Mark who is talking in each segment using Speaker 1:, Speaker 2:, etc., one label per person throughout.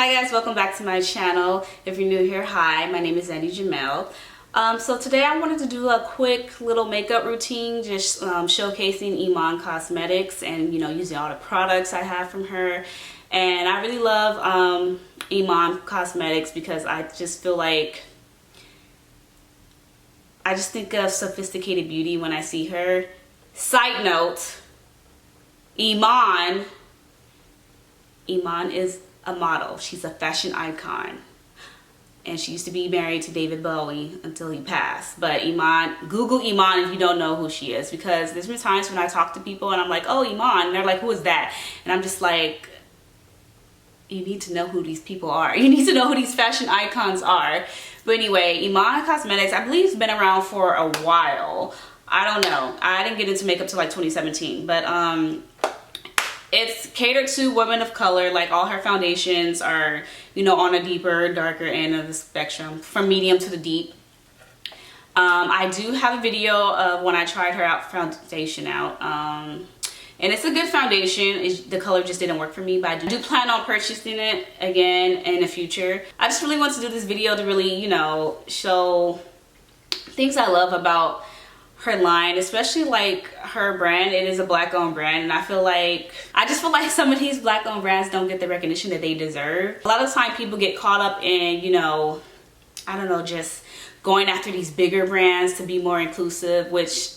Speaker 1: Hi guys, welcome back to my channel. If you're new here, hi, my name is Andy Jamel. So today I wanted to do a quick little makeup routine, just showcasing Iman Cosmetics and using all the products I have from her. And I really love Iman Cosmetics because I just feel like I just think of sophisticated beauty when I see her. Side note, Iman is a model. She's a fashion icon. And she used to be married to David Bowie until he passed. But Iman, Google Iman if you don't know who she is. Because there's been times when I talk to people and I'm like, oh, Iman. And they're like, who is that? And I'm just like, you need to know who these people are. You need to know who these fashion icons are. But anyway, Iman Cosmetics, I believe, has been around for a while. I don't know. I didn't get into makeup till like 2017. But it's catered to women of color. Like all her foundations are, on a deeper, darker end of the spectrum, from medium to the deep. I do have a video of when I tried her foundation out. And it's a good foundation. The color just didn't work for me, but I do plan on purchasing it again in the future. I just really want to do this video to really, show things I love about her line, especially like her brand. It is a black owned brand, and I just feel like some of these black owned brands don't get the recognition that they deserve. A lot of the time people get caught up in, I don't know, just going after these bigger brands to be more inclusive, which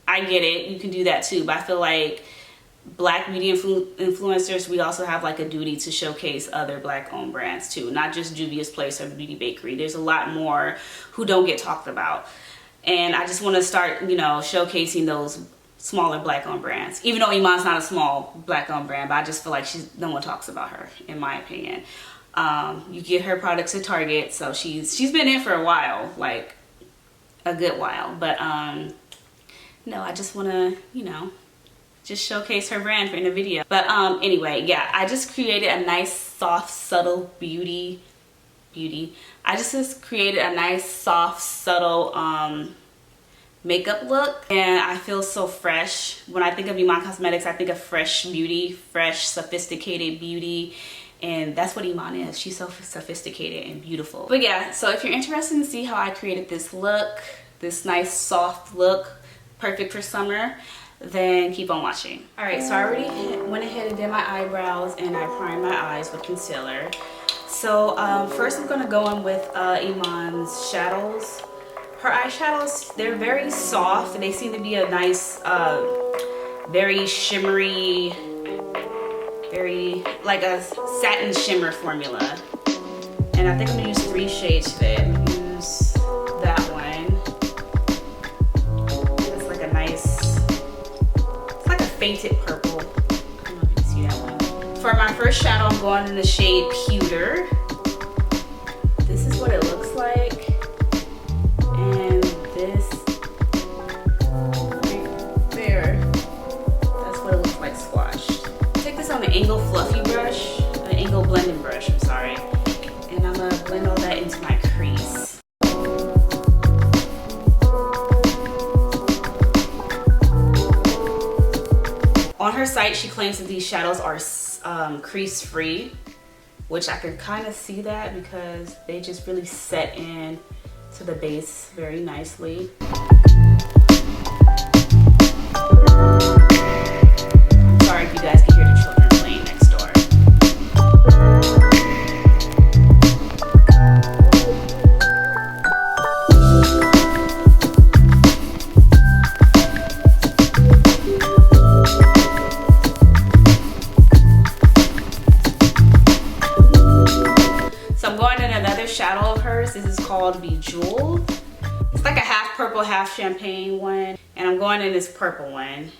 Speaker 1: I get it, you can do that too, but I feel like black beauty influencers, we also have like a duty to showcase other black owned brands too, not just Juvia's Place or Beauty Bakery. There's a lot more who don't get talked about. And I just want to start, showcasing those smaller black-owned brands. Even though Iman's not a small black-owned brand, but I just feel like no one talks about her, in my opinion. You get her products at Target, so she's been in for a while, like a good while. But no, I just want to, just showcase her brand in the video. But anyway, yeah, I just created a nice, soft, subtle beauty. I just created a nice, soft, subtle makeup look, and I feel so fresh. When I think of Iman Cosmetics, I think of fresh beauty, fresh, sophisticated beauty, and that's what Iman is. She's so sophisticated and beautiful. But yeah, so if you're interested to see how I created this look, this nice, soft look, perfect for summer, then keep on watching. All right, so I already went ahead and did my eyebrows, and I primed my eyes with concealer. So first I'm going to go in with Iman's shadows. Her eyeshadows, they're very soft, and they seem to be a nice, very shimmery, very like a satin shimmer formula. And I think I'm going to use 3 shades today. I'm going to use that one. It's like a nice, it's like a fainted purple. I don't know if you can see that one. For my first shadow, I'm going in the shade Pewter. This is what it looks like. And this right there, that's what it looks like squashed. Take this on an angle fluffy brush, an angle blending brush, I'm sorry. And I'm going to blend all that into my crease. On her site, she claims that these shadows are crease free, which I could kind of see that because they just really set in to the base very nicely. I'm sorry if you guys can hear the children playing next door. Shadow of hers. This is called Bejeweled. It's like a half purple, half champagne one, and I'm going in this purple one.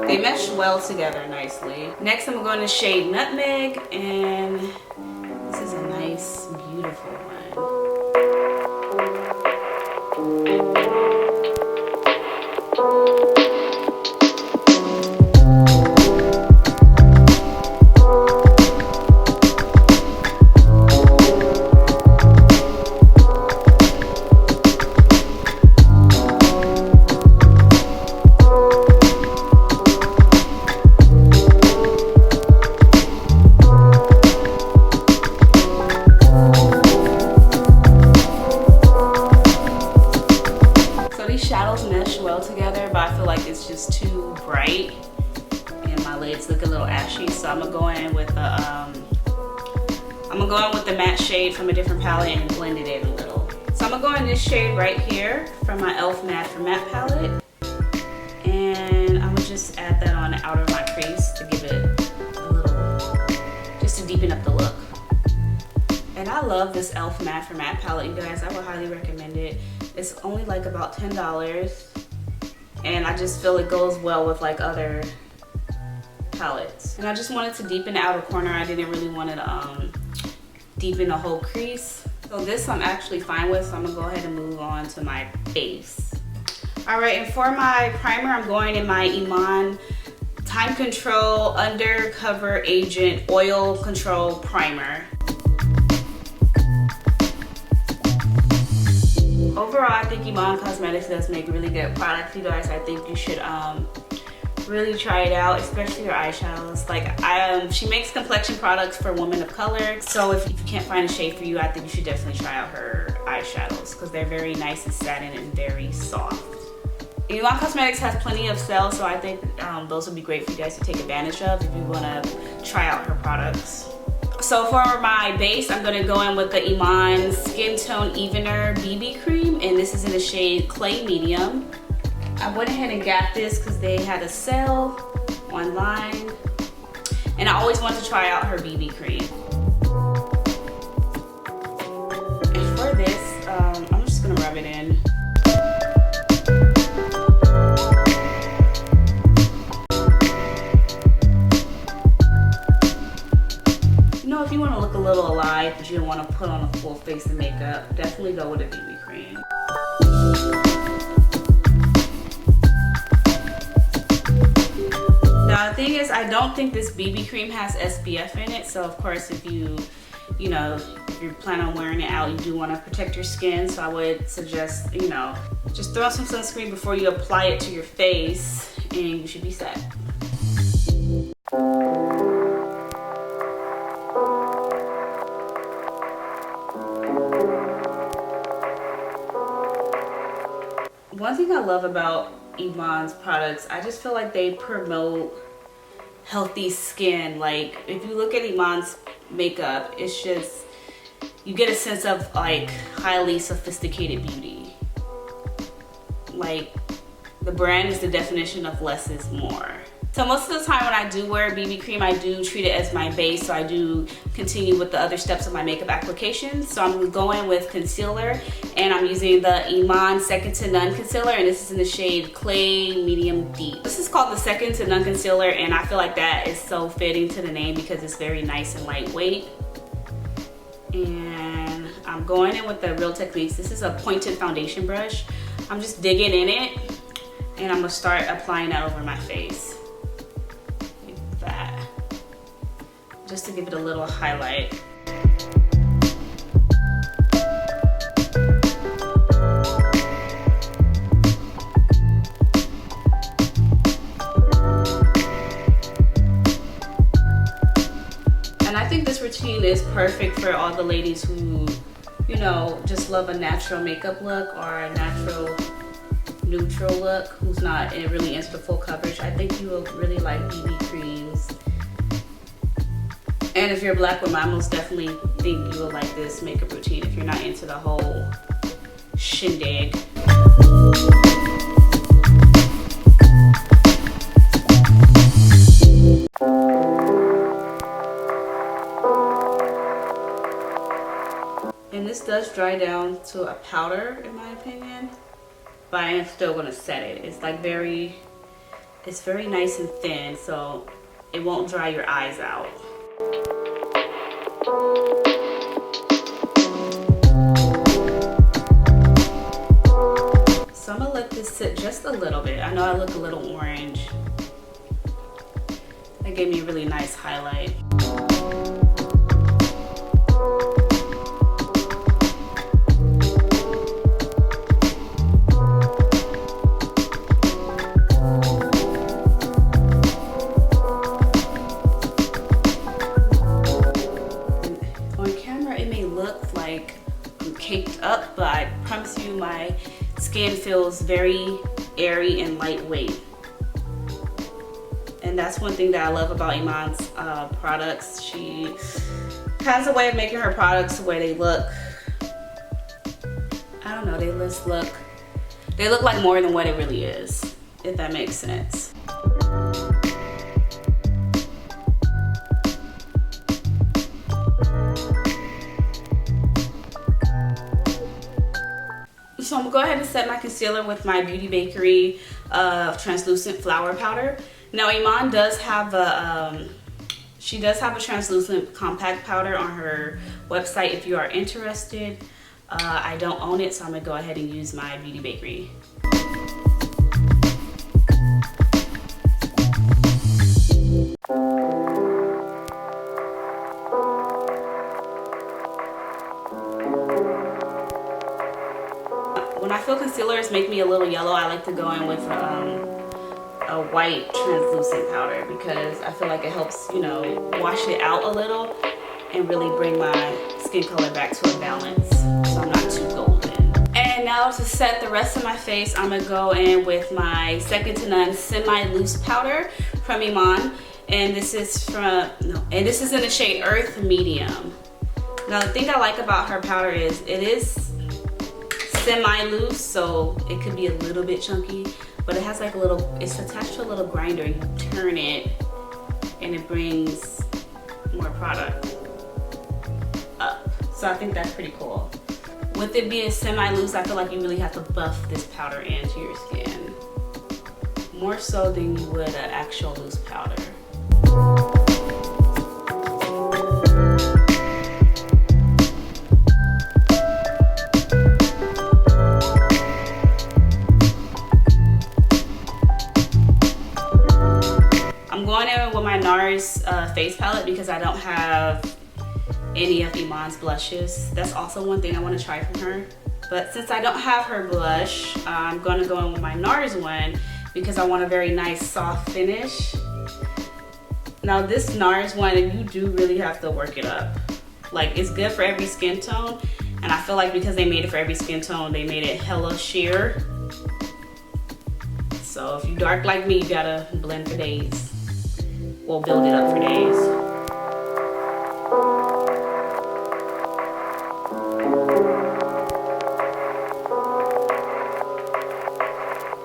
Speaker 1: They mesh well together nicely. Next, I'm going to shade Nutmeg, and this is a nice, beautiful one. bright and my lids look a little ashy, so I'm gonna go in with the matte shade from a different palette and blend it in a little. So I'm gonna go in this shade right here from my e.l.f. Matte for Matte palette, and I'm gonna just add that on the outer of my crease to give it a little, just to deepen up the look. And I love this e.l.f. Matte for Matte palette, you guys. I would highly recommend it. It's only like about $10, and I just feel it goes well with like other palettes. And I just wanted to deepen the outer corner. I didn't really want to deepen the whole crease. So this I'm actually fine with, so I'm gonna go ahead and move on to my base. All right, and for my primer, I'm going in my Iman Time Control Undercover Agent Oil Control Primer. Overall, I think Iman Cosmetics does make really good products, you guys. I think you should really try it out, especially your eyeshadows. Like she makes complexion products for women of color, so if you can't find a shade for you, I think you should definitely try out her eyeshadows because they're very nice and satin and very soft. Iman Cosmetics has plenty of sales, so I think those would be great for you guys to take advantage of if you want to try out her products. So for my base, I'm going to go in with the Iman Skin Tone Evener BB Cream, and this is in the shade Clay Medium. I went ahead and got this because they had a sale online, and I always want to try out her BB cream. And for this, I'm just going to rub it in. If you want to look a little alive but you don't want to put on a full face of makeup, definitely go with a BB cream. Now the thing is, I don't think this BB cream has SPF in it, so of course if you plan on wearing it out, you do want to protect your skin, so I would suggest, just throw on some sunscreen before you apply it to your face and you should be set. One thing I love about Iman's products, I just feel like they promote healthy skin. Like if you look at Iman's makeup, it's just, you get a sense of like highly sophisticated beauty. Like the brand is the definition of less is more. So most of the time when I do wear BB cream, I do treat it as my base, so I do continue with the other steps of my makeup application. So I'm going with concealer, and I'm using the Iman Second to None Concealer, and this is in the shade Clay Medium Deep. This is called the Second to None Concealer, and I feel like that is so fitting to the name because it's very nice and lightweight. And I'm going in with the Real Techniques. This is a pointed foundation brush. I'm just digging in it, and I'm gonna start applying that over my face. That, just to give it a little highlight. And I think this routine is perfect for all the ladies who, just love a natural makeup look or a natural neutral look, who's not really into the full coverage. I think you will really like BB creams. And if you're a black woman, I most definitely think you will like this makeup routine if you're not into the whole shindig. And this does dry down to a powder in my opinion, but I am still gonna set it. It's like it's very nice and thin, so it won't dry your eyes out. So I'm gonna let this sit just a little bit. I know I look a little orange. That gave me a really nice highlight. Caked up, but I promise you my skin feels very airy and lightweight. And that's one thing that I love about Iman's products. She has a way of making her products the way they look. I don't know, they look like more than what it really is, if that makes sense. So I'm gonna go ahead and set my concealer with my Beauty Bakery translucent flour powder. Now Iman does have a she does have a translucent compact powder on her website if you are interested. I don't own it, so I'm gonna go ahead and use my Beauty Bakery. When I feel concealers make me a little yellow, I like to go in with a white translucent powder because I feel like it helps, you know, wash it out a little and really bring my skin color back to a balance so I'm not too golden. And now to set the rest of my face, I'm gonna go in with my Second to None semi-loose powder from Iman, and this is in the shade Earth Medium. Now the thing I like about her powder is it is semi-loose, so it could be a little bit chunky, but it has like a little, it's attached to a little grinder. You turn it and it brings more product up. So I think that's pretty cool. With it being semi-loose, I feel like you really have to buff this powder into your skin. More so than you would an actual loose powder. I'm going in with my NARS face palette because I don't have any of Iman's blushes. That's also one thing I want to try from her. But since I don't have her blush, I'm going to go in with my NARS one because I want a very nice soft finish. Now this NARS one, you do really have to work it up. Like, it's good for every skin tone, and I feel like because they made it for every skin tone, they made it hella sheer. So if you dark like me, you gotta blend for days. We'll build it up for days.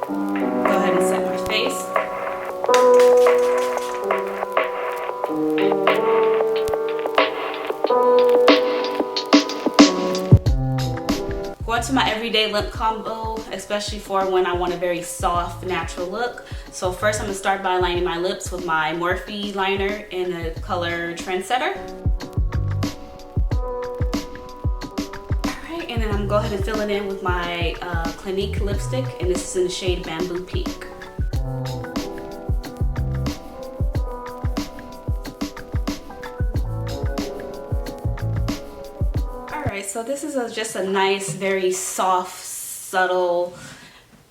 Speaker 1: Go ahead and set my face. Going to my everyday lip combo, especially for when I want a very soft, natural look. So first I'm gonna start by lining my lips with my Morphe liner in the color Trendsetter. Alright, and then I'm gonna go ahead and fill it in with my Clinique lipstick, and this is in the shade Bamboo Pink. Alright, so this is just a nice, very soft, subtle,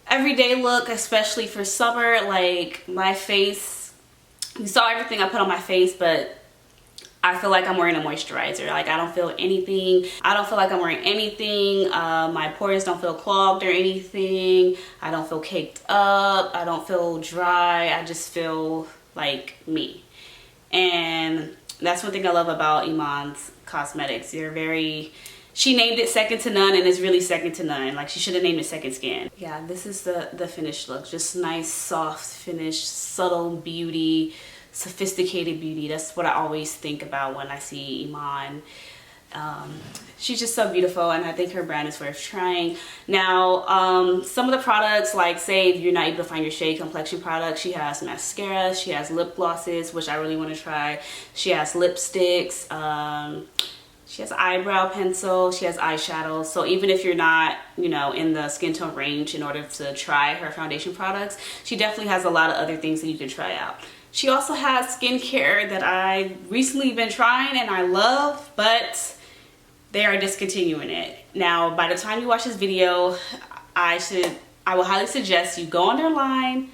Speaker 1: everyday look, especially for summer. Like, my face, you saw everything I put on my face, but I feel like I'm wearing a moisturizer. Like, I don't feel anything. I don't feel like I'm wearing anything. My pores don't feel clogged or anything. I don't feel caked up. I don't feel dry. I just feel like me. And that's one thing I love about Iman's Cosmetics. She named it Second to None, and it's really second to none. Like, she should have named it Second Skin. Yeah, this is the finished look. Just nice, soft finish, subtle beauty, sophisticated beauty. That's what I always think about when I see Iman. She's just so beautiful, and I think her brand is worth trying. Now, some of the products, like, say if you're not able to find your shade complexion products, she has mascara, she has lip glosses, which I really want to try. She has lipsticks. She has eyebrow pencil, she has eyeshadow. So even if you're not, you know, in the skin tone range in order to try her foundation products, she definitely has a lot of other things that you can try out. She also has skincare that I recently been trying and I love, but they are discontinuing it. Now, by the time you watch this video, I will highly suggest you go on their line,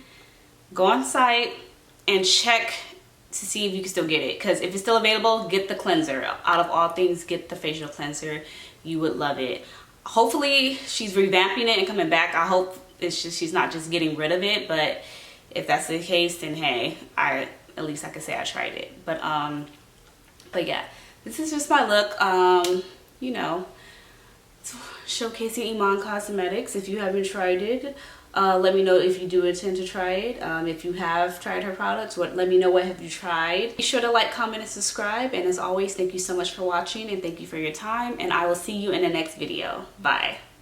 Speaker 1: go on site, and check to see if you can still get it. Because if it's still available, get the cleanser. Out of all things, get the facial cleanser. You would love it. Hopefully she's revamping it and coming back. I hope it's just she's not just getting rid of it, but If that's the case, then hey, at least I could say I tried it. But yeah, this is just my look. You know, showcasing Iman Cosmetics. If you haven't tried it, let me know if you do intend to try it. If you have tried her products, let me know what have you tried. Be sure to like, comment, and subscribe. And as always, thank you so much for watching, and thank you for your time. And I will see you in the next video. Bye.